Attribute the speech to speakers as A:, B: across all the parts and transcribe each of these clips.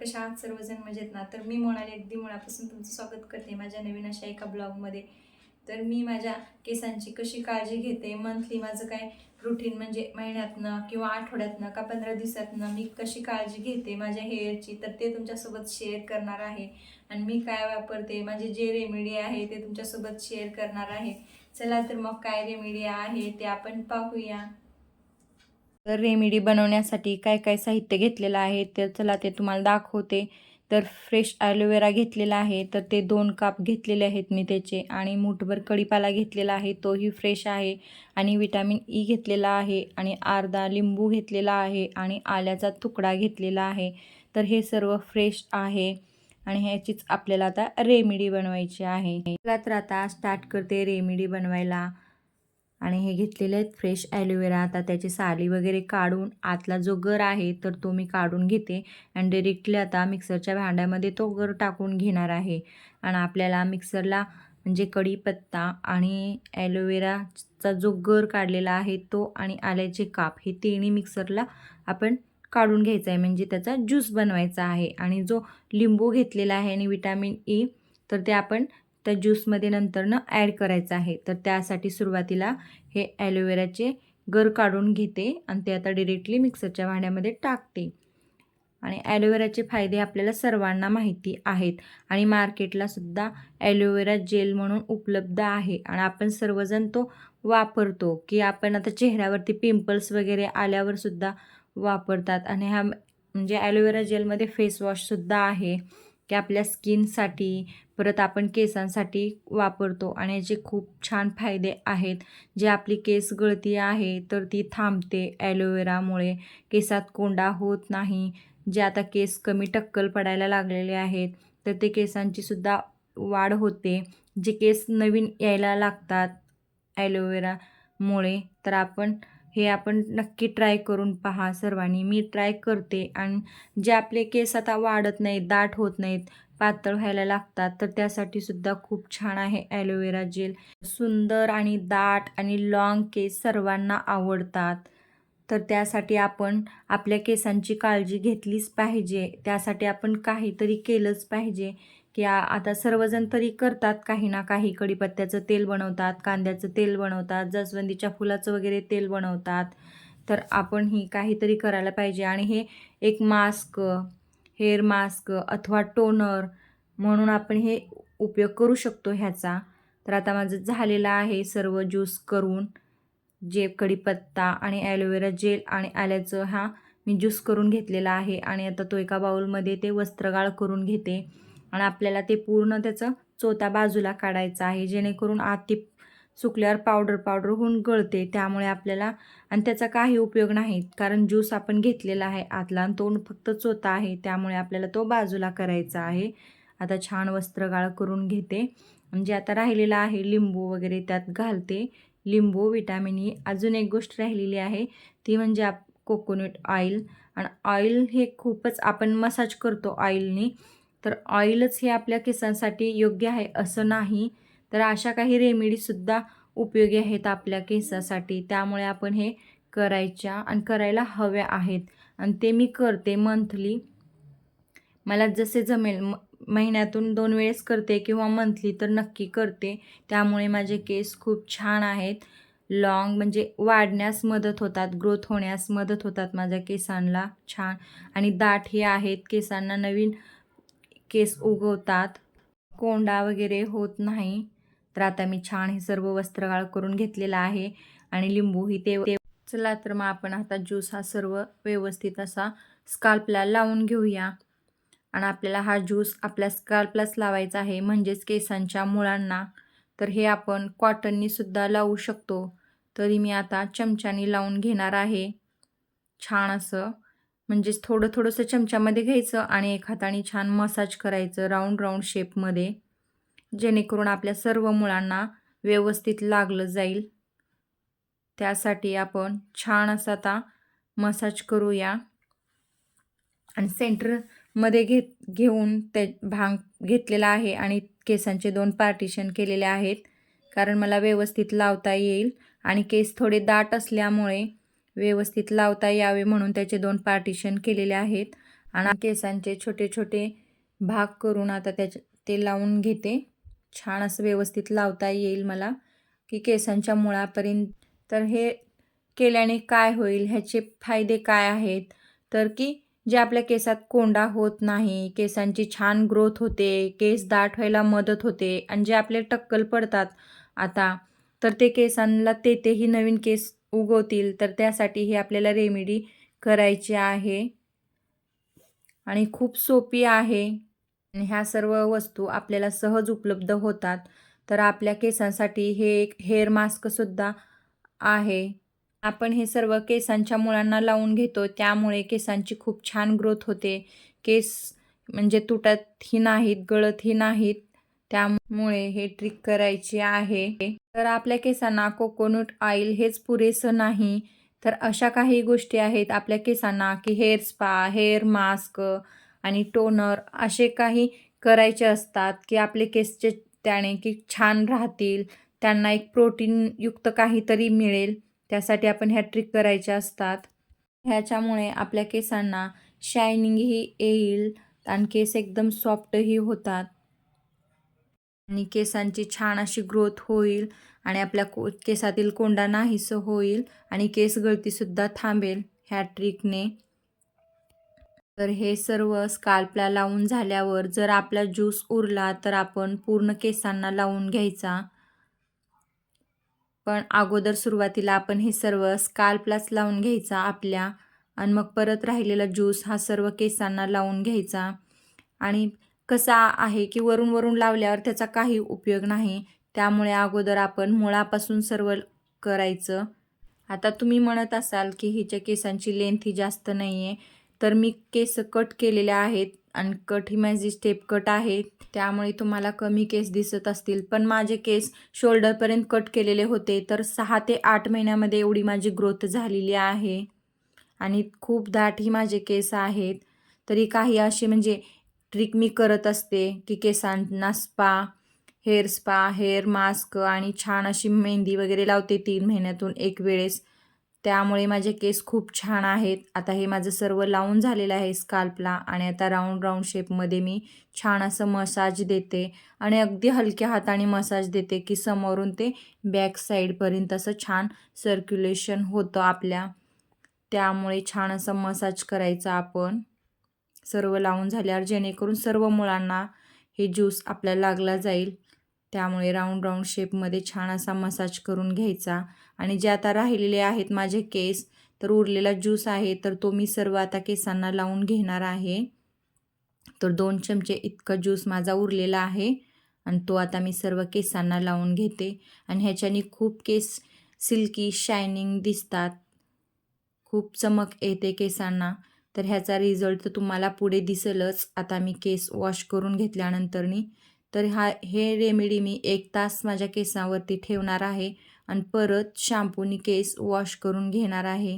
A: कशा आहात सर्वजण मजेत ना? तर मी मोनाली अगदी मुळापासून तुमचं स्वागत करते माझ्या नवीन अशा एका ब्लॉगमध्ये. तर मी माझ्या केसांची कशी काळजी घेते, मंथली माझं काय रुटीन म्हणजे महिन्यातनं किंवा आठवड्यातनं का 15 दिवसातनं मी कशी काळजी घेते माझ्या हेअरची, तर ते तुमच्यासोबत शेअर करणार आहे. आणि मी काय वापरते, माझे जे रेमेडी आहे ते तुमच्यासोबत शेअर करणार आहे. चला तर मग काय रेमेडी आहे ते आपण पाहूया. तर रेमेडी बनवण्यासाठी काय काय साहित्य घेतलेलं आहे तर चला ते तुम्हाला दाखवते. तर फ्रेश ॲलोवेरा घेतलेला आहे, तर ते 2 काप घेतलेले आहेत मी त्याचे. आणि मूठभर कढीपाला घेतलेला आहे, तोही फ्रेश आहे. आणि विटॅमिन ई घेतलेला आहे आणि अर्धा लिंबू घेतलेला आहे आणि आल्याचा तुकडा घेतलेला आहे. तर हे सर्व फ्रेश आहे आणि ह्याचीच आपल्याला आता रेमेडी बनवायची आहे. चला तर आता स्टार्ट करते रेमेडी बनवायला. आणि हे घेतलेले आहेत फ्रेश ॲलोवेरा. आता त्याची साली वगैरे काढून आतला जो गर आहे तर तो मी काढून घेते आणि डायरेक्टली आता मिक्सरच्या भांड्यामध्ये तो गर टाकून घेणार आहे. आणि आपल्याला मिक्सरला म्हणजे कढीपत्ता आणि ॲलोवेराचा जो गर काढलेला आहे तो आणि आल्याचे काप हे तिन्ही मिक्सरला आपण काढून घ्यायचं आहे, म्हणजे त्याचा ज्यूस बनवायचा आहे. आणि जो लिंबू घेतलेला आहे आणि विटॅमिन ई तर ते आपण त्या ज्यूसमध्ये नंतरनं ॲड करायचं आहे. तर त्यासाठी सुरुवातीला हे ॲलोवेराचे गर काढून घेते आणि ते आता डायरेक्टली मिक्सरच्या भांड्यामध्ये टाकते. आणि ॲलोवेराचे फायदे आपल्याला सर्वांना माहिती आहेत आणि मार्केटला सुद्धा ॲलोवेरा जेल म्हणून उपलब्ध आहे आणि आपण सर्वजण तो वापरतो, की आपण आता चेहऱ्यावरती पिंपल्स वगैरे आल्यावर सुद्धा वापरतात. आणि हा म्हणजे ॲलोवेरा जेलमध्ये फेस वॉशसुद्धा आहे, की आपल्या स्किनसाठी परत आपण केसांसाठी वापरतो आणि याचे खूप छान फायदे आहेत. जे आपली केस गळती आहे तर ती थांबते ॲलोवेरामुळे. केसात कोंडा होत नाही. जे आता केस कमी टक्कल पडायला लागलेले आहेत तर ते केसांची सुद्धा वाढ होते. जे केस नवीन यायला लागतात ॲलोवेरामुळे, तर आपण नक्की ट्राय करून पहा सर्वांनी. मी ट्राय करते. आणि जे आपले केस आता वाढत नाहीत, दाट होत नाहीत, पातळ व्हायला लागतात, तर त्यासाठी सुद्धा खूप छान आहे ॲलोवेरा जेल. सुंदर आणि दाट आणि लॉंग केस सर्वांना आवडतात. तर त्यासाठी आपण आपल्या केसांची काळजी घेतलीच पाहिजे. त्यासाठी आपण काहीतरी केलंच पाहिजे, की आता सर्वजण तरी करतात काही ना काही. कढीपत्त्याचं तेल बनवतात, कांद्याचं तेल बनवतात, जास्वंदीच्या फुलाचं वगैरे तेल बनवतात. तर आपणही काहीतरी करायला पाहिजे. आणि हे एक मास्क, हेअर मास्क अथवा टोनर म्हणून आपण हे उपयोग करू शकतो ह्याचा. तर आता माझं झालेलं आहे सर्व ज्यूस करून. जे कढीपत्ता आणि ॲलोवेरा जेल आणि आल्याचं मी ज्यूस करून घेतलेला आहे. आणि आता तो एका बाउलमध्ये ते वस्त्रगाळ करून घेते. आणि आपल्याला ते पूर्ण त्याचं चोथा बाजूला काढायचा आहे, जेणेकरून आत ती सुकल्यावर पावडर होऊन गळते. त्यामुळे आपल्याला आणि त्याचा काही उपयोग नाही, कारण ज्यूस आपण घेतलेला आहे आतला आणि तो फक्त चोथा आहे. त्यामुळे आपल्याला तो बाजूला करायचा आहे. आता छान वस्त्रगाळ करून घेते. म्हणजे आता राहिलेला आहे लिंबू वगैरे त्यात घालते. लिंबू, विटॅमिन ई. अजून एक गोष्ट राहिलेली आहे ती म्हणजे कोकोनट ऑइल. आणि ऑइल हे खूपच आपण मसाज करतो ऑइलनी, तर ऑइलच हे आपल्या केसांसाठी योग्य आहे असं नाही. तर अशा काही रेमेडीसुद्धा उपयोगी आहेत आपल्या केसासाठी. त्यामुळे आपण हे करायला हव्या आहेत. आणि ते मी करते मंथली. मला जसे जमेल महिन्यातून 2 वेळेस करते किंवा मंथली तर नक्की करते. त्यामुळे माझे केस खूप छान आहेत. लॉंग म्हणजे वाढण्यास मदत होतात, ग्रोथ होण्यास मदत होतात माझ्या केसांना छान. आणि दाट आहेत, केसांना नवीन केस उगवतात, कोंडा वगैरे होत नाही. तर आता मी छान हे सर्व वस्त्रगाळ करून घेतलेला आहे. आणि लिंबूही ते चला तर मग आपण आता ज्यूस सर्व व्यवस्थित असा स्काल्पला लावून घेऊया. आणि आपल्याला हा ज्यूस आपल्या स्काल्पलाच लावायचा आहे, म्हणजेच केसांच्या मुळांना. तर हे आपण कॉटननी सुद्धा लावू शकतो. तरी मी आता चमच्यानी लावून घेणार आहे छान असं. म्हणजेच थोडंसं चमच्यामध्ये घ्यायचं आणि एक हाताने छान मसाज करायचं राऊंड शेपमध्ये, जेणेकरून आपल्या सर्व मुळांना व्यवस्थित लागलं जाईल. त्यासाठी आपण छान असं आता मसाज करूया. आणि सेंटरमध्ये घेऊन ते भांग घेतलेला आहे आणि केसांचे 2 पार्टिशन केलेले आहेत, कारण मला व्यवस्थित लावता येईल. आणि केस थोडे दाट असल्यामुळे व्यवस्थित लावता यावे म्हणून त्याचे 2 पार्टिशन केलेले आहेत. आणि केसांचे छोटे छोटे भाग करून आता ते लावून घेते. छान असं व्यवस्थित लावता येईल मला की केसांच्या मुळापर्यंत. तर हे केल्याने काय होईल, ह्याचे फायदे काय आहेत, तर की जे आपल्या केसात कोंडा होत नाही, केसांची छान ग्रोथ होते, केस दाट व्हायला मदत होते आणि जे आपले टक्कल पडतात आता, तर ते केसांना तेही नवीन केस उगवतील. तर त्यासाठी हे आपल्याला रेमेडी करायची आहे आणि खूप सोपी आहे. आणि ह्या सर्व वस्तू आपल्याला सहज उपलब्ध होतात. तर आपल्या केसांसाठी हे एक हेअर मास्कसुद्धा आहे. आपण हे सर्व केसांच्या मुळांना लावून घेतो, त्यामुळे केसांची खूप छान ग्रोथ होते. केस म्हणजे तुटतही नाहीत, गळतही नाहीत. त्यामुळे हे ट्रिक करायची आहे. तर आपल्या केसांना कोकोनट ऑइल हेच पुरेसं नाही, तर अशा काही गोष्टी आहेत आपल्या केसांना की हेअर स्पा, हेअर मास्क आणि टोनर असे काही करायचे असतात की आपले केसचे त्याने की छान राहतील, त्यांना एक प्रोटीनयुक्त काहीतरी मिळेल. त्यासाठी आपण ह्या ट्रिक करायच्या असतात. ह्याच्यामुळे आपल्या केसांना शायनिंगही येईल आणि केस एकदम सॉफ्टही होतात आणि केसांची छान अशी ग्रोथ होईल आणि आपल्या केसातील कोंडा नाहीसं होईल आणि केस गळतीसुद्धा थांबेल ह्या ट्रिकने. तर हे सर्व स्काल्पला लावून झाल्यावर जर आपला ज्यूस उरला तर आपण पूर्ण केसांना लावून घ्यायचा. पण अगोदर सुरुवातीला आपण हे सर्व स्काल्पलाच लावून घ्यायचा आपल्या आणि मग परत राहिलेला ज्यूस हा सर्व केसांना लावून घ्यायचा. आणि कसा आहे की वरून वरून लावल्यावर त्याचा काही उपयोग नाही, त्यामुळे अगोदर आपण मुळापासून सर्व करायचं. आता तुम्ही म्हणत असाल की हिच्या केसांची लेंथ ही जास्त नाही आहे, तर मी केस कट केलेले आहेत आणि कट ही माझी स्टेप कट आहे, त्यामुळे तुम्हाला कमी केस दिसत असतील. पण माझे केस शोल्डरपर्यंत कट केलेले होते, तर 6 ते 8 महिन्यामध्ये एवढी माझी ग्रोथ झालेली आहे आणि खूप दाट ही माझे केस आहेत. तरी काही असे म्हणजे ट्रिक मी करत असते की केसांना स्पा, हेअर मास्क आणि छान अशी मेहंदी वगैरे लावते 3 महिन्यातून एक वेळेस. त्यामुळे माझे केस खूप छान आहेत. आता हे माझं सर्व लावून झालेलं आहे स्काल्पला आणि आता राऊंड शेपमध्ये मी छान असं मसाज देते आणि अगदी हलक्या हाताने मसाज देते की समोरून ते बॅक साईडपर्यंत असं छान सर्क्युलेशन होतं आपल्या. त्यामुळे छान असं मसाज करायचा आपण सर्व लावून झाल्यावर, जेणेकरून सर्व मुळांना हे ज्यूस आपल्याला लागला जाईल. त्यामुळे राऊंड शेपमध्ये छान असा मसाज करून घ्यायचा. आणि जे आता राहिलेले आहेत माझे केस, तर उरलेला ज्यूस आहे तर तो मी सर्व आता केसांना लावून घेणार आहे. तर 2 चमचे इतका ज्यूस माझा उरलेला आहे आणि तो आता मी सर्व केसांना लावून घेते. आणि ह्याच्याने खूप केस सिल्की शायनिंग दिसतात, खूप चमक येते केसांना. तर ह्याचा रिझल्ट तर तुम्हाला पुढे दिसेलच आता मी केस वॉश करून घेतल्यानंतरनी. तर हे रेमेडी मी 1 तास माझ्या केसावरती ठेवणार आहे आणि परत शॅम्पूनी केस वॉश करून घेणार आहे.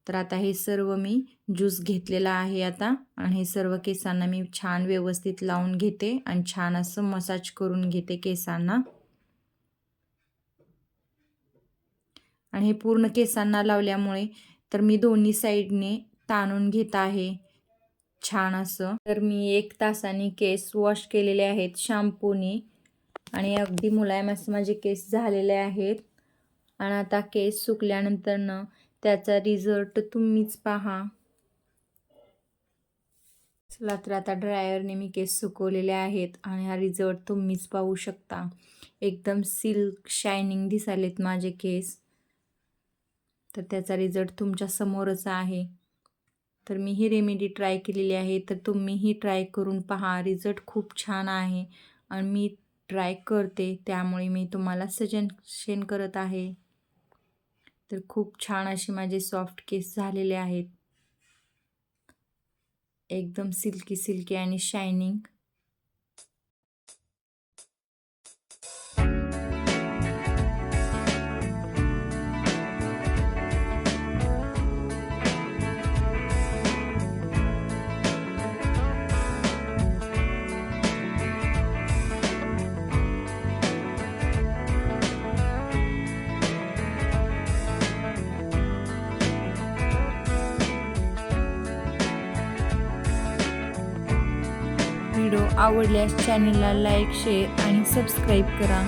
A: तर आता हे सर्व मी ज्यूस घेतलेला आहे आता आणि हे सर्व केसांना मी छान व्यवस्थित लावून घेते आणि छान असं मसाज करून घेते केसांना. आणि हे पूर्ण केसांना लावल्यामुळे तर मी दोन्ही साईडने ताणून घेत आहे छान असं. तर मी 1 तासाने केस वॉश केलेले आहेत शॅम्पूनी आणि अगदी मुलायम असं माझे केस झालेले आहेत. आणि आता केस सुकल्यानंतरनं त्याचा रिझल्ट तुम्हीच पहा. चला तर आता ड्रायरने मी केस सुकवलेले आहेत आणि हा रिझल्ट तुम्हीच पाहू शकता. एकदम सिल्क शायनिंग दिसालेत माझे केस. तर त्याचा रिझल्ट तुमच्या समोरच आहे. तर मी ही रेमेडी ट्राय केलेली आहे, तर तुम्हीही ट्राय करून पहा. रिझल्ट खूप छान आहे आणि मी ट्राय करते, त्यामुळे मी तुम्हाला सजेशन करत आहे. तर खूप छान असे माझे सॉफ्ट केस झालेले आहेत, एकदम सिल्की आणि शायनिंग. व्हिडिओ आवडल्यास चॅनलला लाईक, शेअर आणि सबस्क्राईब करा.